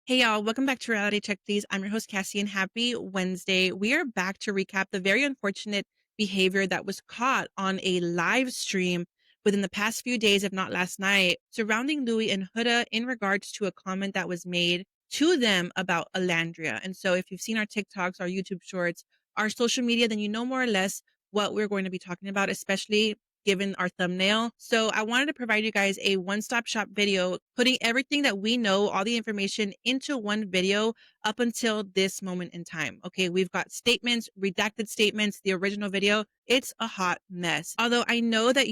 Hey y'all, welcome back to Reality Check Please. I'm your host Cassie and happy Wednesday. We are back to recap the very unfortunate behavior that was caught on a live stream within the past few days, if not last night, surrounding Louis and Huda in regards to a comment that was made to them about Alandria. And so if you've seen our TikToks, our YouTube shorts, our social media, then you know more or less what we're going to be talking about, especially given our thumbnail. So I wanted to provide you guys a one-stop shop video, putting everything that we know, all the information into one video up until this moment in time. Okay, we've got statements, redacted statements, the original video. It's a hot mess. Although I know that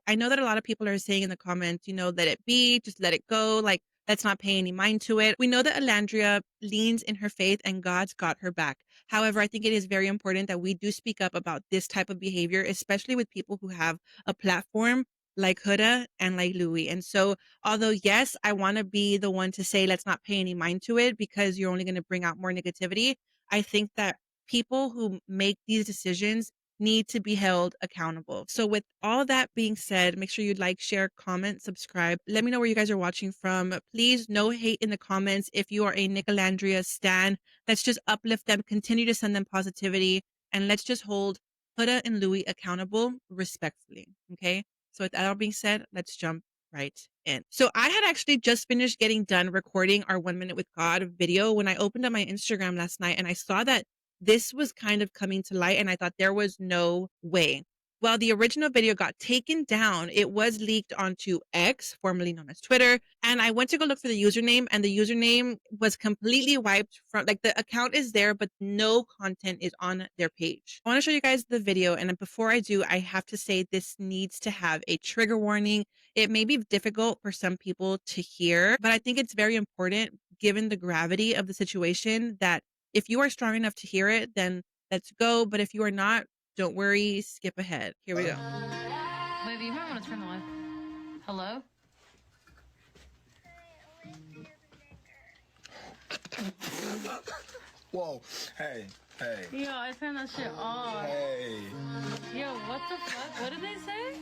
I know that a lot of people are saying in the comments, let it be, just let it go. Like, let's not pay any mind to it. We know that Alandria leans in her faith and God's got her back. However, I think it is very important that we do speak up about this type of behavior, especially with people who have a platform like Huda and like Louis. And so, although, yes, I want to be the one to say, let's not pay any mind to it because you're only going to bring out more negativity, I think that people who make these decisions need to be held accountable. So with all that being said, make sure you like, share, comment, subscribe. Let me know where you guys are watching from. Please, no hate in the comments. If you are a Alandria stan, let's just uplift them, continue to send them positivity, and let's just hold Huda and Louis accountable respectfully. Okay. So with that all being said, let's jump right in. So I had actually just finished getting done recording our 1 Minute with God video when I opened up my Instagram last night and I saw that this was kind of coming to light and I thought there was no way. Well, the original video got taken down. It was leaked onto X, formerly known as Twitter. And I went to go look for the username and the username was completely wiped from, like, the account is there, but no content is on their page. I want to show you guys the video. And before I do, I have to say this needs to have a trigger warning. It may be difficult for some people to hear, but I think it's very important given the gravity of the situation that if you are strong enough to hear it, then let's go. But if you are not, don't worry, skip ahead. Here we go. Baby, you might want to turn the light. Hello? Whoa, hey. Yo, I turned that shit off. Hey. Yo, what the fuck? What did they say?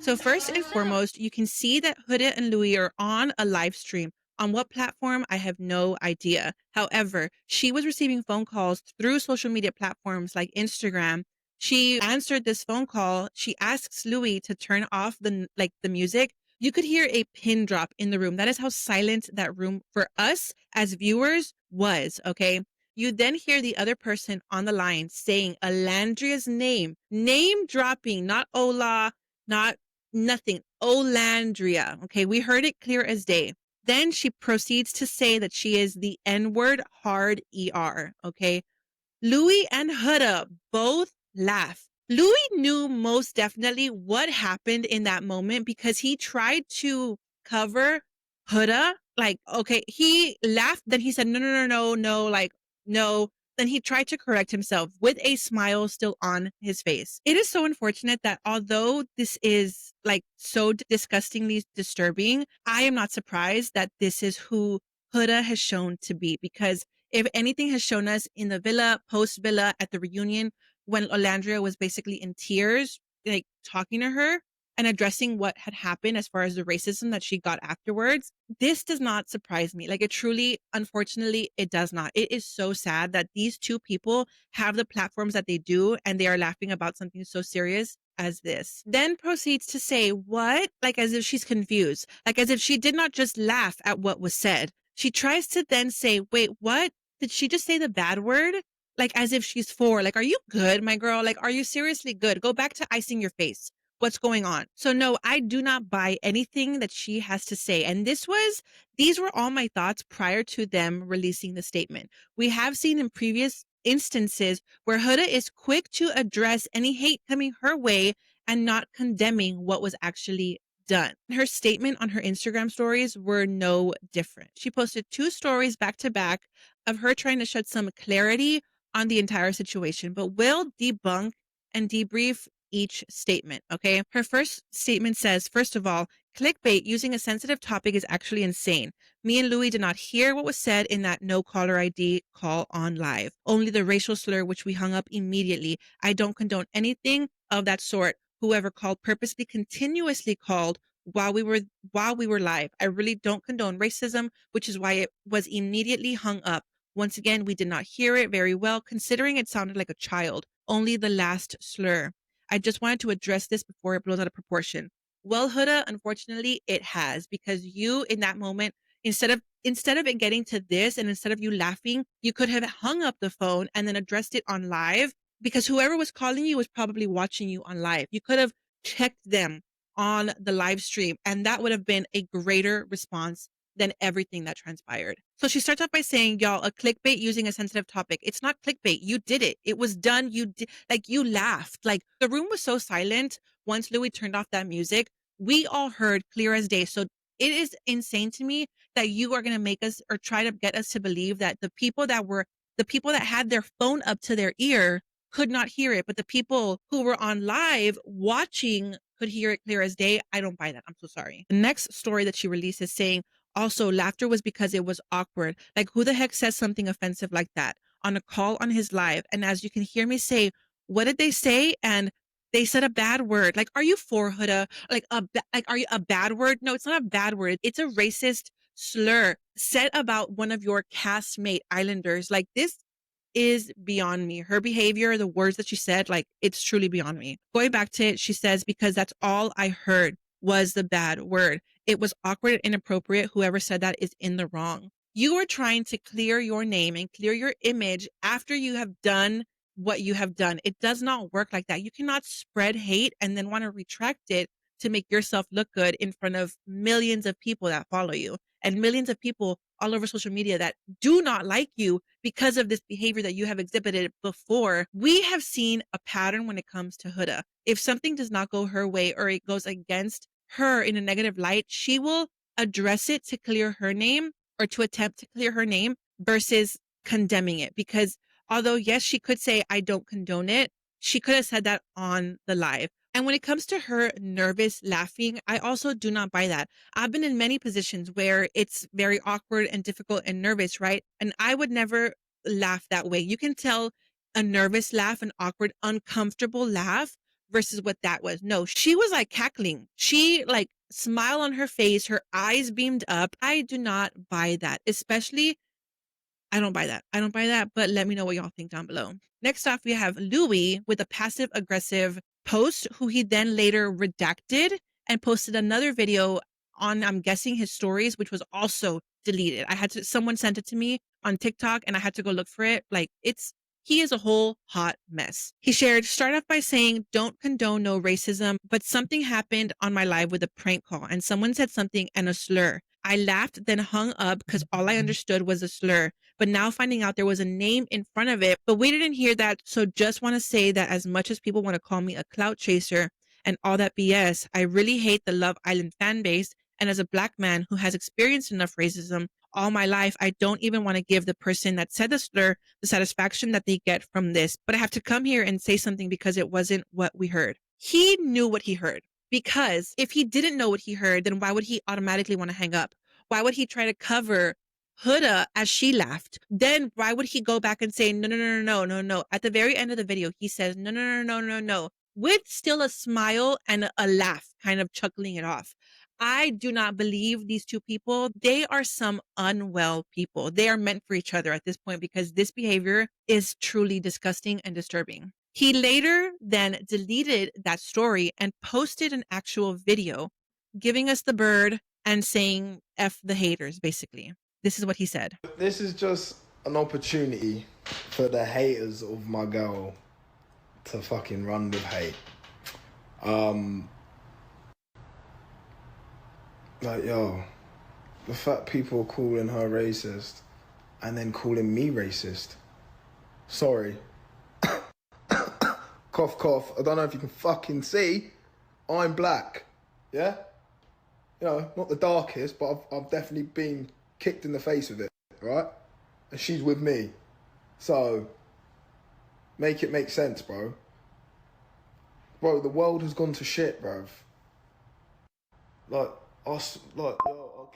So first and foremost, you can see that Huda and Louis are on a live stream. On what platform? I have no idea. However, she was receiving phone calls through social media platforms like Instagram. She answered this phone call. She asks Louis to turn off the music. You could hear a pin drop in the room. That is how silent that room for us as viewers was, okay? You then hear the other person on the line saying Alandria's name dropping, not Ola, not nothing. Olandria. Okay, we heard it clear as day. Then she proceeds to say that she is the N-word hard ER. Okay. Louis and Huda both laugh. Louis knew most definitely what happened in that moment because he tried to cover Huda. Like, okay, he laughed, then he said, no, like, no. Then he tried to correct himself with a smile still on his face. It is so unfortunate that although this is like so disgustingly disturbing, I am not surprised that this is who Huda has shown to be, because if anything has shown us in the villa, post villa, at the reunion, when Olandria was basically in tears, like talking to her and addressing what had happened as far as the racism that she got afterwards, this does not surprise me. Like, it truly, unfortunately, it does not. It is so sad that these two people have the platforms that they do and they are laughing about something so serious as this. Then proceeds to say, what? Like, as if she's confused, like as if she did not just laugh at what was said. She tries to then say, wait, what? Did she just say the bad word? Like, as if she's four. Like, are you good, my girl? Like, are you seriously good? Go back to icing your face. What's going on? So no, I do not buy anything that she has to say. And these were all my thoughts prior to them releasing the statement. We have seen in previous instances where Huda is quick to address any hate coming her way and not condemning what was actually done. Her statement on her Instagram stories were no different. She posted 2 stories back to back of her trying to shed some clarity on the entire situation, but will debunk and debrief each statement. Okay. Her first statement says, first of all, clickbait using a sensitive topic is actually insane. Me and Louis did not hear what was said in that no caller ID call on live. Only the racial slur, which we hung up immediately. I don't condone anything of that sort. Whoever called purposely continuously called while we were live. I really don't condone racism, which is why it was immediately hung up. Once again, we did not hear it very well, considering it sounded like a child. Only the last slur. I just wanted to address this before it blows out of proportion. Well, Huda, unfortunately, it has, because you in that moment, instead of it getting to this, and instead of you laughing, you could have hung up the phone and then addressed it on live, because whoever was calling you was probably watching you on live. You could have checked them on the live stream, and that would have been a greater response than everything that transpired. So she starts off by saying, y'all, a clickbait using a sensitive topic. It's not clickbait. You did it. It was done. You did, like, you laughed. Like, the room was so silent once Louis turned off that music. We all heard clear as day. So it is insane to me that you are going to make us or try to get us to believe that the people that had their phone up to their ear could not hear it, but the people who were on live watching could hear it clear as day. I don't buy that. I'm so sorry. The next story that she released is saying, also, laughter was because it was awkward. Like, who the heck says something offensive like that on a call on his live? And as you can hear me say, what did they say? And they said a bad word. Like, are you for Huda? Like, are you a bad word? No, it's not a bad word. It's a racist slur said about one of your castmate Islanders. Like, this is beyond me. Her behavior, the words that she said, like, it's truly beyond me. Going back to it, she says, because that's all I heard was the bad word. It was awkward and inappropriate. Whoever said that is in the wrong. You are trying to clear your name and clear your image after you have done what you have done. It does not work like that. You cannot spread hate and then want to retract it to make yourself look good in front of millions of people that follow you and millions of people all over social media that do not like you because of this behavior that you have exhibited before. We have seen a pattern when it comes to Huda. If something does not go her way or it goes against her in a negative light, she will address it to clear her name or to attempt to clear her name versus condemning it. Because although, yes, she could say, I don't condone it, she could have said that on the live. And when it comes to her nervous laughing, I also do not buy that. I've been in many positions where it's very awkward and difficult and nervous, right? And I would never laugh that way. You can tell a nervous laugh, an awkward, uncomfortable laugh versus what that was. No, she was like cackling. She like smile on her face, her eyes beamed up. I do not buy that, especially I don't buy that. I don't buy that, but let me know what y'all think down below. Next off, we have Louis with a passive aggressive post who he then later redacted and posted another video on, I'm guessing, his stories, which was also deleted. Someone sent it to me on TikTok and I had to go look for it. Like, he is a whole hot mess. He shared, start off by saying, don't condone no racism, but something happened on my live with a prank call and someone said something and a slur. I laughed, then hung up because all I understood was a slur. But now finding out there was a name in front of it, but we didn't hear that. So just want to say that as much as people want to call me a clout chaser and all that BS, I really hate the Love Island fan base. And as a Black man who has experienced enough racism all my life, I don't even want to give the person that said the slur the satisfaction that they get from this. But I have to come here and say something because it wasn't what we heard. He knew what he heard. Because if he didn't know what he heard, then why would he automatically want to hang up? Why would he try to cover Huda as she laughed? Then why would he go back and say, no, no, no, no, no, no, no. At the very end of the video, he says, no, no, no, no, no, no, with still a smile and a laugh, kind of chuckling it off. I do not believe these two people. They are some unwell people. They are meant for each other at this point because this behavior is truly disgusting and disturbing. He later then deleted that story and posted an actual video giving us the bird and saying F the haters, basically. This is what he said. This is just an opportunity for the haters of my girl to fucking run with hate. Like, yo, the fact people are calling her racist and then calling me racist. Sorry. Cough, cough. I don't know if you can fucking see. I'm Black. Yeah? You know, not the darkest, but I've definitely been kicked in the face with it, right? And she's with me. So, make it make sense, bro. Bro, the world has gone to shit, bruv. Like, our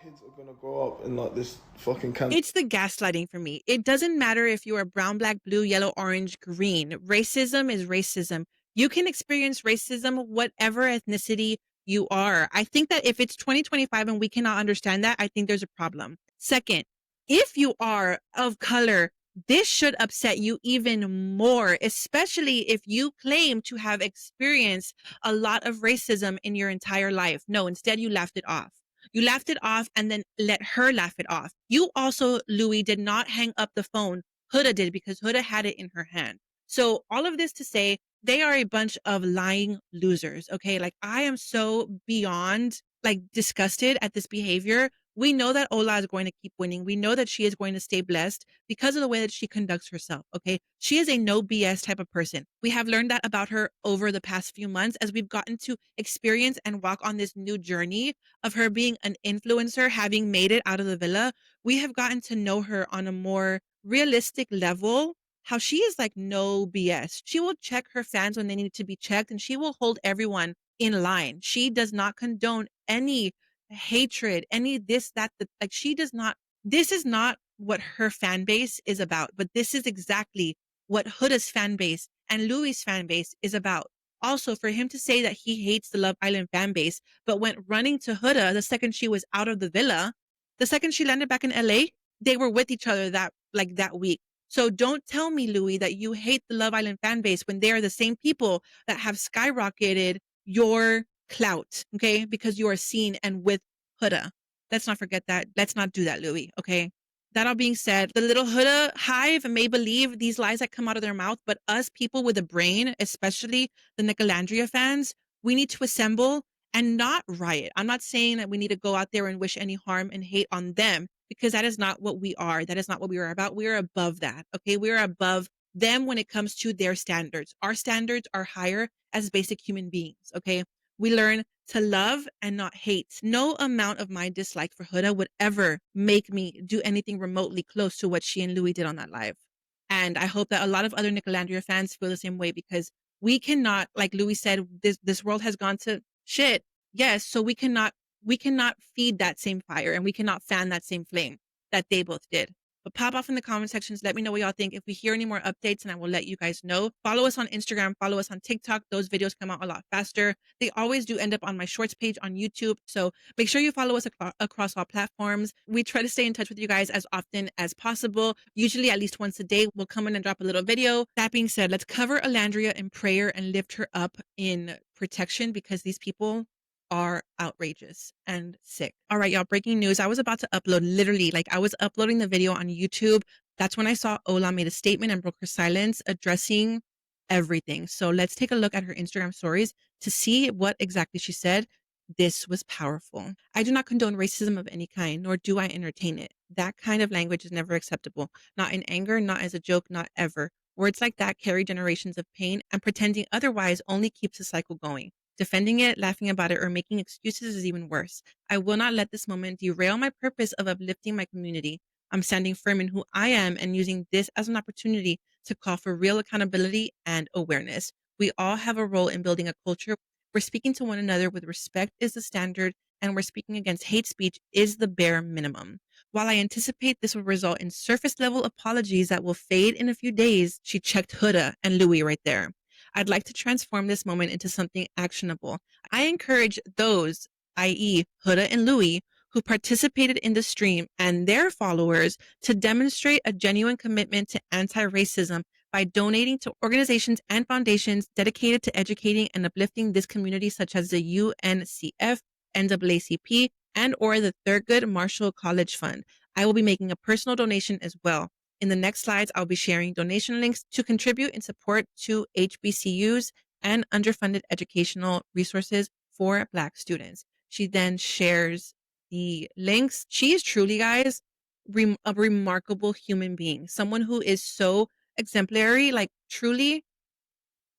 kids are gonna grow up in like this fucking country. It's the gaslighting for me. It doesn't matter if you are brown, black, blue, yellow, orange, green. Racism is racism. You can experience racism, whatever ethnicity, You are. I think that if it's 2025 and we cannot understand that, I think there's a problem. Second, if you are of color, this should upset you even more, especially if you claim to have experienced a lot of racism in your entire life. No, instead, you laughed it off. You laughed it off and then let her laugh it off. You also, Louis, did not hang up the phone. Huda did because Huda had it in her hand. So, all of this to say, they are a bunch of lying losers. Okay. Like, I am so beyond like disgusted at this behavior. We know that Ola is going to keep winning. We know that she is going to stay blessed because of the way that she conducts herself. Okay. She is a no BS type of person. We have learned that about her over the past few months as we've gotten to experience and walk on this new journey of her being an influencer, having made it out of the villa. We have gotten to know her on a more realistic level, how she is like no BS. She will check her fans when they need to be checked and she will hold everyone in line. She does not condone any hatred, any this, that, like she does not, this is not what her fan base is about, but this is exactly what Huda's fan base and Louis' fan base is about. Also, for him to say that he hates the Love Island fan base, but went running to Huda the second she was out of the villa, the second she landed back in LA, they were with each other that week. So don't tell me, Louis, that you hate the Love Island fan base when they are the same people that have skyrocketed your clout, okay? Because you are seen and with Huda. Let's not forget that. Let's not do that, Louis, okay? That all being said, the little Huda hive may believe these lies that come out of their mouth, but us people with a brain, especially the Alandria fans, we need to assemble and not riot. I'm not saying that we need to go out there and wish any harm and hate on them because that is not what we are. That is not what we are about. We are above that, okay? We are above them when it comes to their standards. Our standards are higher as basic human beings, okay? We learn to love and not hate. No amount of my dislike for Huda would ever make me do anything remotely close to what she and Louis did on that live. And I hope that a lot of other Alandria fans feel the same way because we cannot, like Louis said, this world has gone to shit. Yes, so we cannot feed that same fire and we cannot fan that same flame that they both did. But pop off in the comment sections. Let me know what y'all think. If we hear any more updates, and I will let you guys know. Follow us on Instagram. Follow us on TikTok. Those videos come out a lot faster. They always do end up on my shorts page on YouTube. So make sure you follow us across all platforms. We try to stay in touch with you guys as often as possible. Usually at least once a day, we'll come in and drop a little video. That being said, let's cover Alandria in prayer and lift her up in protection because these people are outrageous and sick. All right, y'all, breaking news. I was about to upload literally, like I was uploading the video on YouTube. That's when I saw Ola made a statement and broke her silence addressing everything. So let's take a look at her Instagram stories to see what exactly she said. This was powerful. I do not condone racism of any kind, nor do I entertain it. That kind of language is never acceptable. Not in anger, not as a joke, not ever. Words like that carry generations of pain, and pretending otherwise only keeps the cycle going. Defending it, laughing about it, or making excuses is even worse. I will not let this moment derail my purpose of uplifting my community. I'm standing firm in who I am and using this as an opportunity to call for real accountability and awareness. We all have a role in building a culture where speaking to one another with respect is the standard and where speaking against hate speech is the bare minimum. While I anticipate this will result in surface level apologies that will fade in a few days, she checked Huda and Louis right there. I'd like to transform this moment into something actionable. I encourage those, i.e., Huda and Louis, who participated in the stream and their followers to demonstrate a genuine commitment to anti-racism by donating to organizations and foundations dedicated to educating and uplifting this community, such as the UNCF, NAACP, and or the Thurgood Marshall College Fund. I will be making a personal donation as well. In the next slides, I'll be sharing donation links to contribute in support to HBCUs and underfunded educational resources for Black students. She then shares the links. She is truly, guys, a remarkable human being, someone who is so exemplary, like truly.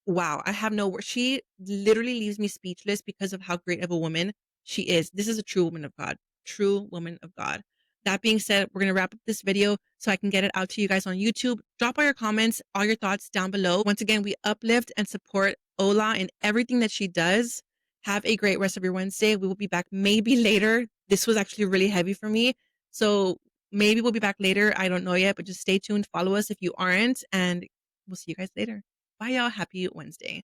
Wow, I have no words. She literally leaves me speechless because of how great of a woman she is. This is a true woman of God, true woman of God. That being said, we're going to wrap up this video so I can get it out to you guys on YouTube. Drop all your comments, all your thoughts down below. Once again, we uplift and support Ola in everything that she does. Have a great rest of your Wednesday. We will be back maybe later. This was actually really heavy for me. So maybe we'll be back later. I don't know yet, but just stay tuned. Follow us if you aren't. And we'll see you guys later. Bye, y'all. Happy Wednesday.